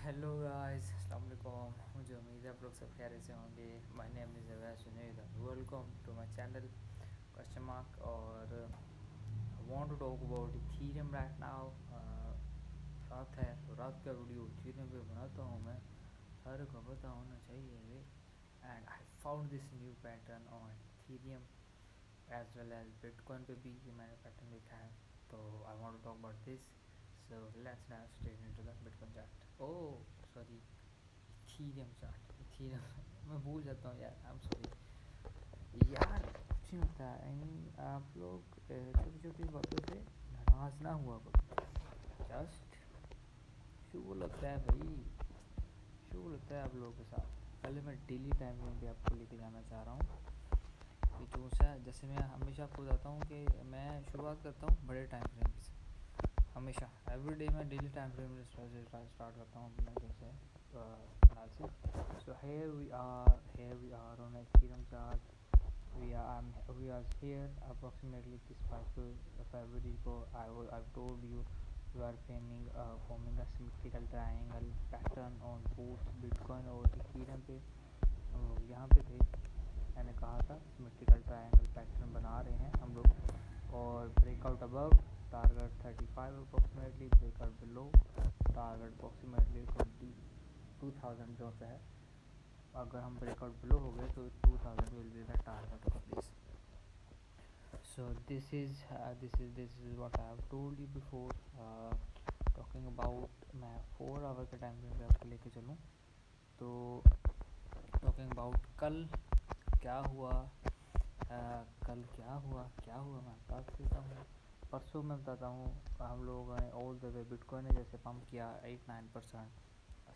Hello guys, अस्सलाम वालेकुम। मुझे उम्मीद है आप लोग सब खैरियत से होंगे। My name is Awais Junaid. Welcome to my channel question mark. और I want to talk about Ethereum right now. रात है तो रात का वीडियो इथीरियम पे बनाता हूँ मैं। सारे को पता होना चाहिए वे। And I found this new pattern on Ethereum as well as Bitcoin पे भी ये मैंने पैटर्न देखा है। तो I want to talk about this. So let's now straight into the Bitcoin chart. Oh, sorry, Ethereum chart. Ethereum मैं भूल जाता हूँ यार, I'm sorry यार। कुछ नहीं होता है। आप लोग छोटी छोटी बातों से नाराज़ ना हुआ करो। जस्ट शो लगता है भाई, शो लगता है आप लोगों के साथ। पहले मैं डेली टाइम में भी आपको लेके जाना चाह रहा हूँ कि जो सा जैसे मैं हमेशा आपको बताता हूँ कि मैं शुरुआत करता हूँ बड़े टाइम फ्रेम से। हमेशा एवरीडे मैं डेली टाइम फ्रेम में स्टार्ट करता हूँ अपना जैसे analysis. So here we are on Ethereum chart. We are here approximately this 5 February को I've told you we are forming a symmetrical triangle pattern on both Bitcoin और Ethereum पे। हम लोग यहाँ पे थे, मैंने कहा था सिमेट्रिकल ट्रायंगल पैटर्न बना रहे हैं हम लोग। और breakout above target 35 approximately, breakout below target approximately 2000 जो सा है। अगर हम ब्रेकआउट बिलो हो गए तो 2000 will be the target of this. So this is what I have told you before. Talking about, मैं 4 आवर के टाइम फ्रेम पे आपको लेके चलूँ तो टॉकिंग अबाउट कल क्या हुआ। कल क्या हुआ मैं बता देता हूँ। परसों मैं बताता हूँ। हम लोगों ने ऑल द वे बिटकॉइन ने जैसे पंप किया 8-9%,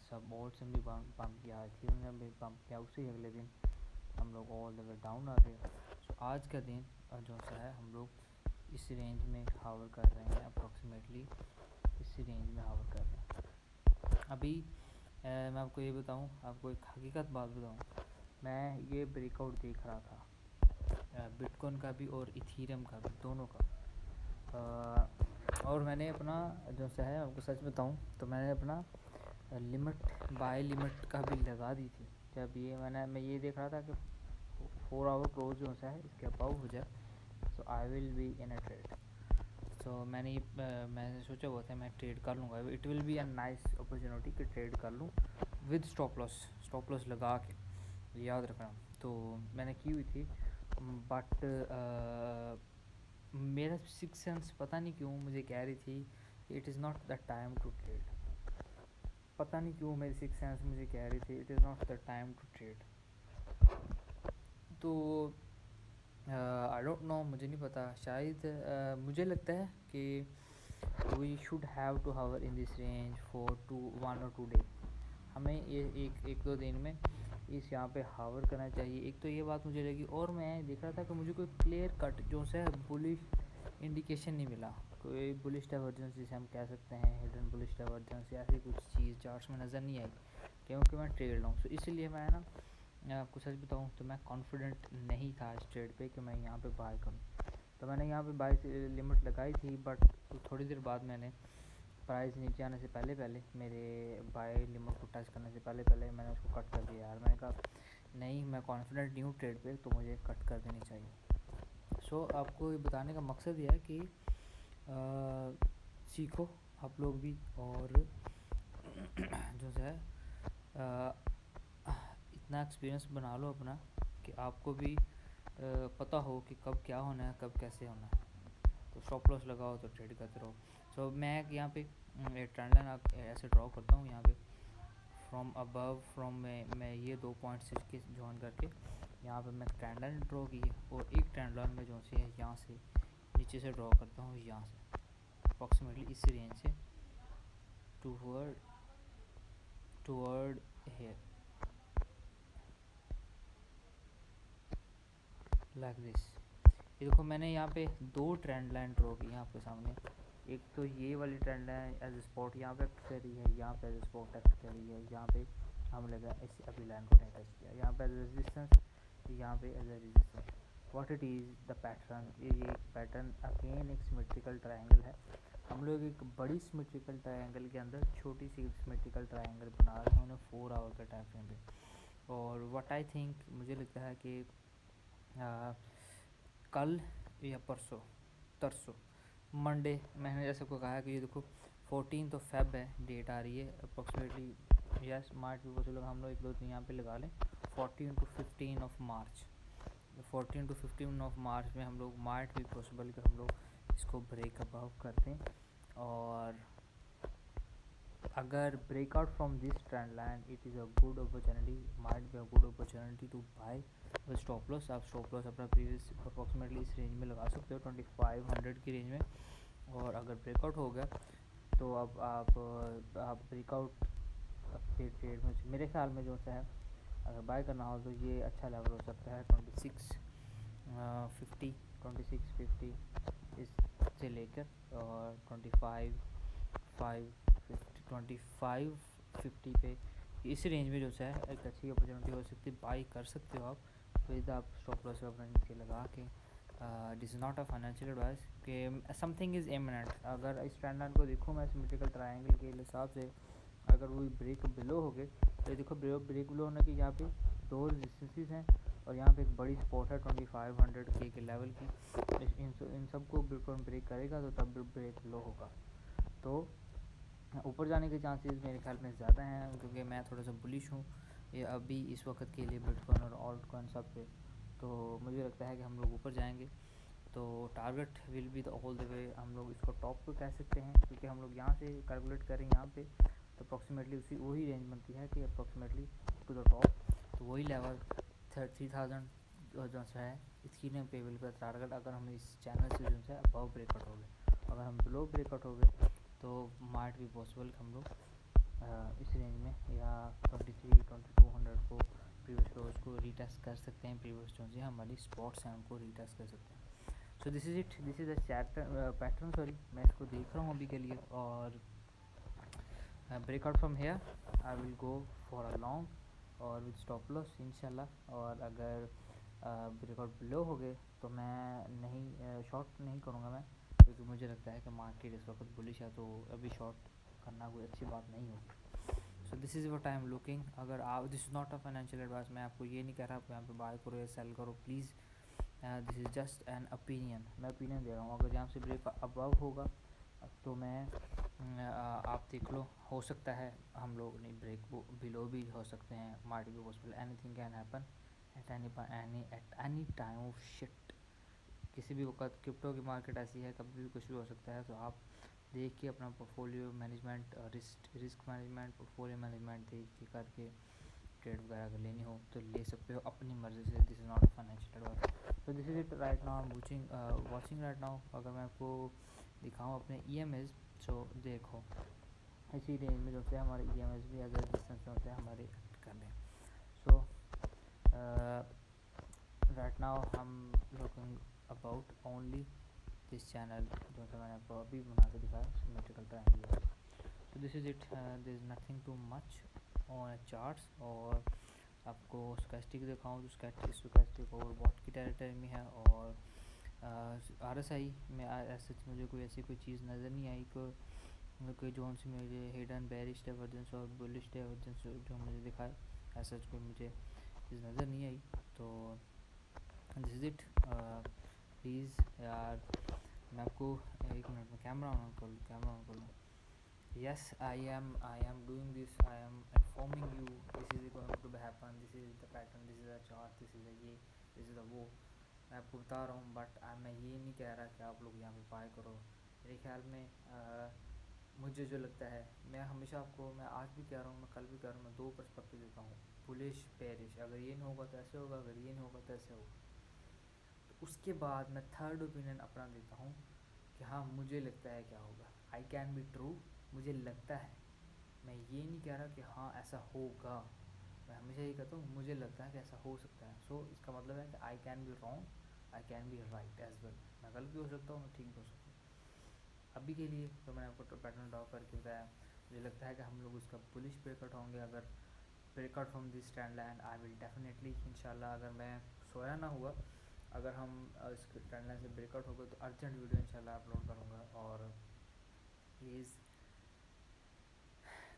सब ऑल्ट से भी पंप किया, इथीरियम ने भी पंप किया। उसी अगले दिन हम लोग ऑल द वे डाउन आ गए। सो आज का दिन जो सा है हम लोग इस रेंज में हावर कर रहे हैं, अप्रोक्सीमेटली इसी रेंज में हावर कर रहे हैं अभी। मैं आपको ये बताऊँ, आपको एक हकीकत बात बताऊँ। मैं ये ब्रेकआउट देख रहा था बिटकॉइन का भी और इथीरियम का भी, दोनों का। और मैंने अपना जो सा है आपको सच बताऊं तो मैंने अपना लिमिट बाय लिमिट का भी लगा दी थी। जब ये मैं ये देख रहा था कि 4 आवर क्लोज जो सा है इसके अबाउ हो जाए, so I will be in a trade. So मैंने सोचा हुआ था मैं ट्रेड कर लूँगा। It will be a nice opportunity कि ट्रेड कर लूँ विद स्टॉप लॉस लगा के, याद रखना। तो मैंने की हुई थी, बट मेरा सिक्स सेंस पता नहीं क्यों मुझे कह रही थी it is not the time to trade. पता नहीं क्यों मेरी सिक्स सेंस मुझे कह रही थी it is not the time to trade. तो आई डोंट नो, मुझे नहीं पता। शायद मुझे लगता है कि we should have to hover in this range for 1 और 2 डेज। हमें ये एक दो दिन में इस यहाँ पे हावर करना चाहिए। एक तो ये बात मुझे लगी, और मैं देख रहा था कि मुझे कोई क्लियर कट जो है बुलिश इंडिकेशन नहीं मिला। कोई बुलिश डाइवर्जेंस जिसे हम कह सकते हैं, हिडन बुलिश डाइवर्जेंस, ऐसी कुछ चीज़ चार्ट्स में नज़र नहीं आई क्योंकि मैं ट्रेड लूँ। सो इसलिए मैं ना आपको सच बताऊँ तो मैं कॉन्फिडेंट नहीं था इस ट्रेड पे कि मैं यहाँ पे बाय करूँ। तो मैंने यहाँ पे बाय लिमिट लगाई थी, बट थोड़ी देर बाद मैंने प्राइस नीचे आने से पहले मेरे बाय लिमिट को टच करने से पहले मैंने उसको कट कर दिया यार। मैंने कहा नहीं, मैं कॉन्फिडेंट नहीं हूँ ट्रेड पे, तो मुझे कट कर देनी चाहिए। सो आपको ये बताने का मकसद ये है कि सीखो आप लोग भी, और जो है इतना एक्सपीरियंस बना लो अपना कि आपको भी पता हो कि कब क्या होना है, कब कैसे होना है। तो स्टॉप लॉस लगाओ तो ट्रेड करते रहो। सो मैं यहाँ पे ट्रेंड लाइन ऐसे ड्रॉ करता हूँ यहाँ पे फ्रॉम अबव, फ्रॉम मैं ये 2 पॉइंट्स इसके जॉइन करके यहाँ पे मैं ट्रेंड लाइन ड्रॉ की है, और एक ट्रेंड लाइन में जो सी है यहाँ से नीचे से ड्रॉ करता हूँ, यहाँ से अप्रॉक्सीमेटली इस रेंज से टूवर्ड हेयर लाइक दिस। ये देखो मैंने यहाँ पे 2 ट्रेंड लाइन ड्रॉ की हैं आपके सामने। एक तो ये वाली ट्रेंड लाइन एज स्पॉट यहाँ पे एक्ट कर रही है, यहाँ पे एज स्पॉट एक्ट कर रही है, यहाँ पे हम लगा इस अभी लाइन को नहीं टच किया, यहाँ पे एज रेजिस्टेंस, यहाँ पे as a resistance. What it is the pattern, ये एक पैटर्न अगेन एक सिमेट्रिकल ट्रायंगल है। हम लोग एक बड़ी सिमेट्रिकल ट्रायंगल के अंदर छोटी सी सिमेट्रिकल ट्रायंगल बना रहे हैं उन्हें 4 आवर के टाइम फ्रेम पे। और व्हाट आई थिंक, मुझे लगता है कि कल या परसों तरसों मंडे, मैंने जैसे को कहा कि ये देखो 14 फेब है, डेट आ रही है अप्रॉक्सीमेटली। यस, मार्च भी चलो हम लोग 1 2 3 यहाँ पे लगा लें 14 to 15 of March. 14 to 15 of March में हम लोग मार्च भी पॉसिबल कि हम लोग इसको ब्रेक अबाउ करते हैं। और अगर breakout from this trend line, it is a good opportunity, might be a good opportunity to buy with stop loss. आप स्टॉप लॉस अपना प्रीवियस अप्रॉक्सीमेटली इस रेंज में लगा सकते हो 2500 की रेंज में। और अगर ब्रेकआउट हो गया तो अब आप ब्रेकआउट अपने ट्रेड में मेरे ख्याल में जो सा है, अगर बाय करना हो तो ये अच्छा लेवल हो सकता है 2650 2650 इससे लेकर और 2550 पे इस रेंज में जो है एक अच्छी अपॉर्चुनिटी हो सकती है, बाई कर सकते हो आप विद आप स्टॉप लॉस अपना नीचे लगा के। This is not a financial advice कि समथिंग इज़ इमिनेंट। अगर इस ट्रेंड लाइन को देखूँ मैं सिमेट्रिकल ट्रायंगल के हिसाब से, अगर वो ब्रेक बिलो हो गए तो देखो ब्रेक बिलो होने के यहाँ पे 2 रेजिस्टेंसेस हैं और यहाँ पे एक बड़ी स्पॉट है 2500 के लेवल की। इन सब को बिल्कुल ब्रेक करेगा तो तब ब्रेक बिलो होगा, तो ऊपर जाने के चांसेस मेरे ख्याल में ज़्यादा हैं, क्योंकि मैं थोड़ा सा बुलिश हूँ ये अभी इस वक्त के लिए बिटकॉइन और ऑल्ट कॉइन सब पे। तो मुझे लगता है कि हम लोग ऊपर जाएंगे, तो target will be the all the way. हम लोग इसको टॉप पे कह सकते हैं, क्योंकि हम लोग यहाँ से कैलकुलेट करें यहाँ पे तो अप्रॉक्सीमेटली वही रेंज बनती है कि अप्रॉक्सीमेटली टू द टॉप, तो वही लेवल 3000 जो है इसकी ने पेबल पर टारगेट। अगर हम इस चैनल से जो है अबव ब्रेकआउट हो गए, अगर हम बिलो ब्रेकआउट हो गए तो माइट भी पॉसिबल कि हम लोग इस रेंज में या 2200 को प्रीवियस लोज को रीटेस्ट कर सकते हैं। प्रीवियस जो है हमारी स्पॉट्स हैं उनको रीटेस्ट कर सकते हैं। So this is it, this is a pattern, sorry मैं इसको देख रहा हूँ अभी के लिए। और breakout from here I will go for a long और विद स्टॉप लॉस इंशाल्लाह। और अगर ब्रेकआउट बिलो हो गए तो मैं नहीं शॉर्ट नहीं करूँगा मैं, क्योंकि मुझे लगता है कि मार्केट इस वक्त बुलिश है, तो अभी शॉर्ट करना कोई अच्छी बात नहीं होगी। So this is what I am looking. अगर आप, this is not a financial advice, मैं आपको ये नहीं कह रहा आप यहाँ पे बाय करो या सेल करो please, this is just an opinion, मैं ओपिनियन दे रहा हूँ। अगर यहाँ से ब्रेक अबव होगा तो मैं आप देख लो, हो सकता है हम लोग नहीं ब्रेक बिलो भी हो सकते हैं, मार्ट भी possible, anything can happen at any time of shit. किसी भी वक्त क्रिप्टो की मार्केट ऐसी है, कभी भी कुछ भी हो सकता है। तो आप देख के अपना portfolio management, risk management, portfolio management देख के करके ट्रेड वगैरह अगर लेनी हो तो ले सकते हो अपनी मर्ज़ी से। This is not financial advice. तो this is it right now, I am watching right now. अगर मैं आपको दिखाऊँ अपने EMAs, सो देखो इसी रेंज में जो है हमारे EMAs भी एज रेजिस्टेंस जो है हमारे एक्ट कर रहे हैं। सो राइट नाउ हम looking about only this channel जो है मैंने आपको अभी बना के दिखाया symmetrical triangle. So this is it, this is nothing too much on charts. और आपको स्टोकेस्टिक दिखाऊँ तो स्टोकेस्टिक ओवरबॉट की टेरिटरी में है। और RSI में ऐसे मुझे कोई ऐसी कोई चीज़ नज़र नहीं आई कोई जोन से मुझे हिडन बेरिश डाइवर्जेंस और बुलिश डाइवर्जेंस जो मुझे दिखाए, ऐसा कोई मुझे चीज़ नज़र नहीं आई। तो दिस इज़ इट। प्लीज़ यार, मैं आपको 1 मिनट में कैमरा ऑन कर लूँ। Yes, I am doing this. I am informing you. This is going to happen. This is the pattern. This is the chart. This is the ये. This is the वो. मैं आपको बता रहा हूँ, बट मैं ये नहीं कह रहा कि आप लोग यहाँ पे बाय करो। मेरे ख्याल में मुझे जो लगता है, मैं हमेशा आपको, मैं आज भी कह रहा हूँ, मैं कल भी कह रहा हूँ, मैं 2 पर्सपेक्टिव देता हूँ, बुलिश बेरिश। अगर ये नहीं होगा तो ऐसे होगा, अगर ये नहीं होगा तो ऐसे होगा। तो उसके बाद मैं थर्ड ओपिनियन अपना देता हूँ कि हाँ मुझे लगता है क्या होगा। आई कैन बी ट्रू, मुझे लगता है, मैं ये नहीं कह रहा कि हाँ ऐसा होगा। मैं हमेशा ये कहता हूँ मुझे लगता है कि ऐसा हो सकता है। सो इसका मतलब है कि I can be wrong, I can be right as well. मैं गलत भी हो सकता हूँ, मैं ठीक भी हो सकता हूँ। अभी के लिए तो मैंने आपको पैटर्न ड्रॉ करके बताया। मुझे लगता है कि हम लोग उसका बुलिश ब्रेकआउट होंगे। अगर breakout from this trend line, I will definitely इंशाल्लाह, अगर मैं सोया ना हुआ, अगर हम इस ट्रेंड लाइन से ब्रेकआउट होगा तो अर्जेंट वीडियो इंशाल्लाह अपलोड करूँगा। और प्लीज़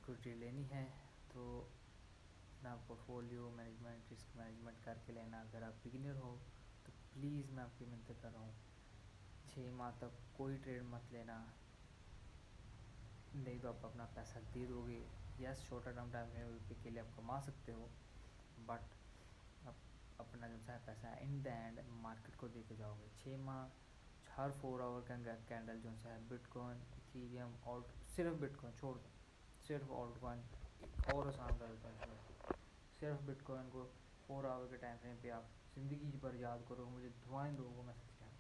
कोई ट्रेड लेनी है तो अपना पोर्टफोलियो मैनेजमेंट, रिस्क मैनेजमेंट करके लेना। अगर आप बिगिनर हो तो प्लीज़ मैं आपकी मिन्नत कर रहा हूँ 6 माह तक कोई ट्रेड मत लेना, नहीं तो आप अपना पैसा दे दोगे। Yes, shorter term time frame के लिए आप कमा सकते हो, बट आप अपना जो है पैसा इन द एंड मार्केट को दे के जाओगे। 6 माह हर 4 आवर का कैंडल जो है बिटकॉइन, इथीरियम, ऑल्ट, सिर्फ बिटकॉइन छोड़ दो, सिर्फ ऑल्ट कॉइन एक और आसान कर देता हूँ इसमें। सिर्फ बिटकॉइन को 4 आवर के टाइम फ्रेम पे आप ज़िंदगी भर याद करो, मुझे दुआएं दोगे, मैं सच कह रहा हूँ।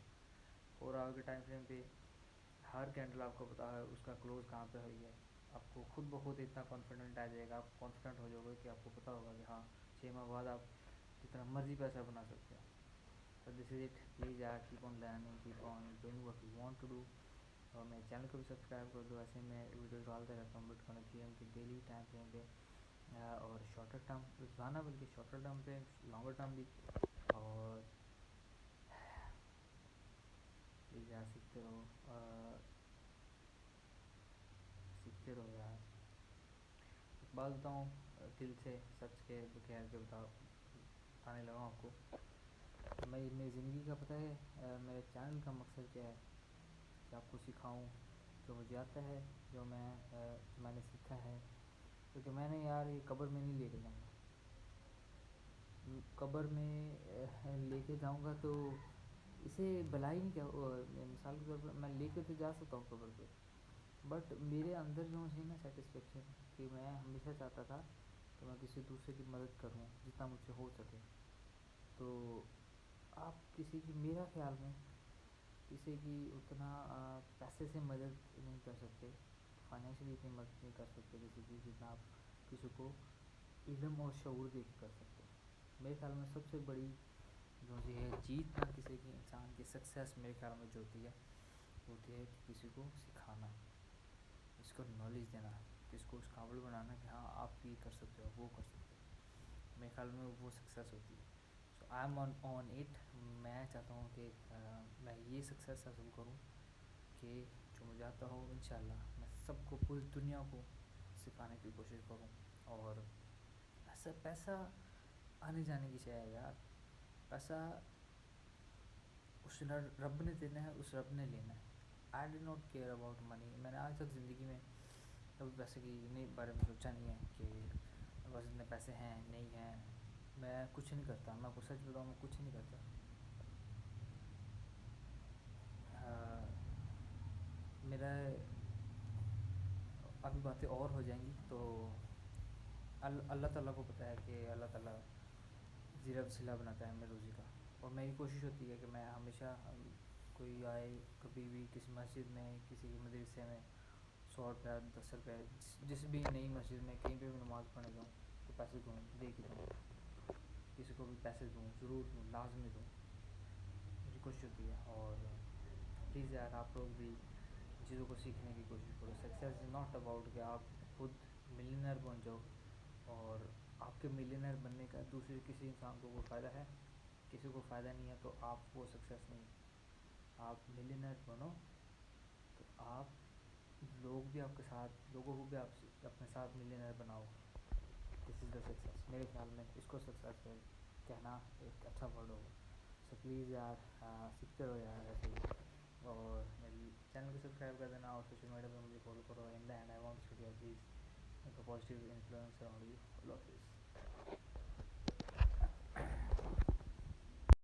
4 आवर के टाइम फ्रेम पे हर कैंडल आपको पता है उसका क्लोज कहाँ पे हुई है, आपको खुद ब खुद इतना कॉन्फिडेंट आ जाएगा, आप कॉन्फिडेंट हो जाओगे कि आपको पता होगा कि हाँ 6 माह बाद आप जितना मर्जी पैसा बना सकते हो। तो दिस इज़ इट, प्लीज़ यार keep on learning, keep on doing what you want to do. और मेरे चैनल को भी सब्सक्राइब कर दो, ऐसे मैं वीडियो डालते रहता हूँ बिटकॉइन इथीरियम की डेली टाइम फ्रेम पे, और शॉर्टर टर्म रोज़ाना, बल्कि शॉर्टर टर्म पे, लॉन्गर टर्म भी। और प्लीज़ यार सीखते रहो, सीखते रहो यार। एक बात बताऊँ दिल से सच के बगैर के बताने लगा हूँ आपको, मैं मेरी ज़िंदगी का पता है मेरे चैनल का मकसद क्या है, कि आपको सिखाऊं जो मुझे आता है, जो मैंने सीखा है। क्योंकि मैंने यार ये कब्र में नहीं लेके जाऊँगा, कब्र में लेके जाऊँगा तो इसे भलाई नहीं क्या, मिसाल के तौर पर मैं लेके तो जा सकता हूँ कब्र पे, बट मेरे अंदर जो है ना सेटिस्फेक्शन, कि मैं हमेशा चाहता था कि मैं किसी दूसरे की मदद करूँ जितना मुझसे हो सके। तो आप किसी की, मेरा ख्याल में किसी की उतना पैसे से मदद नहीं कर सकते, फाइनेंशियली इतनी मदद नहीं कर सकते किसी की, जितना आप किसी को इल्म और शऊर दे के कर सकते हो। मेरे ख्याल में सबसे बड़ी जो है जीत ना किसी की, इंसान की सक्सेस मेरे ख्याल में जो होती है कि किसी को सिखाना, इसको नॉलेज देना, किसको उस काबिल बनाना कि हाँ आप ये कर सकते हो, वो कर सकते हो। मेरे ख्याल में वो सक्सेस होती है। सो आई एम ऑन इट। मैं चाहता हूँ कि मैं ये सक्सेस हासिल करूँ कि जो मुझे आता हो इंशाल्लाह मैं सबको, पूरी दुनिया को सिखाने की कोशिश करूँ। और ऐसा पैसा आने जाने की शय है यार, पैसा उस रब ने देना है, उस रब ने लेना है। I do not care about money. मैंने आज तक ज़िंदगी में कभी पैसे की नहीं बारे में सोचा नहीं है कि बस इतने पैसे हैं नहीं हैं। मैं कुछ नहीं करता, मैं आपको सच बताऊँ, मैं कुछ नहीं करता। मेरा अभी बातें और हो जाएंगी, तो अल्लाह ताला को पता है कि अल्लाह ताला ज़ीरा वसीला बनाता है मेरी रोज़ी का। और मेरी कोशिश होती है कि मैं हमेशा, कोई आए कभी भी किसी मस्जिद में, किसी मदरसे में, 100 रुपया, 10 रुपया, जिस भी नई मस्जिद में कहीं पे भी नमाज़ पढ़ने जाऊँ तो पैसे दूँ, दे के दूँ, किसी को भी पैसे दूँ, ज़रूर दूँ, लाजमी दूँ, मेरी कोशिश होती है। और प्लीज़ यार आप लोग भी चीज़ों को सीखने की कोशिश करो। सक्सेस इज़ नॉट अबाउट कि आप खुद मिलियनर बन जाओ, और आपके मिलियनर बनने का दूसरे किसी इंसान को कोई फ़ायदा है, किसी को फ़ायदा नहीं है, तो आप वो सक्सेस नहीं। आप मिलियनर बनो तो आप लोग भी आपके साथ, लोगों को भी आप अपने साथ मिलियनर बनाओ। This is the success. मेरे ख्याल में इसको सक्सेस कहना एक अच्छा वर्ड होगा। सो प्लीज़ यार सीखते रहो यार ऐसे ही, और मेरी चैनल को सब्सक्राइब कर देना, और सोशल मीडिया पे मुझे फॉलो करो। In the end I want to be please make a positive influence around you. Love you.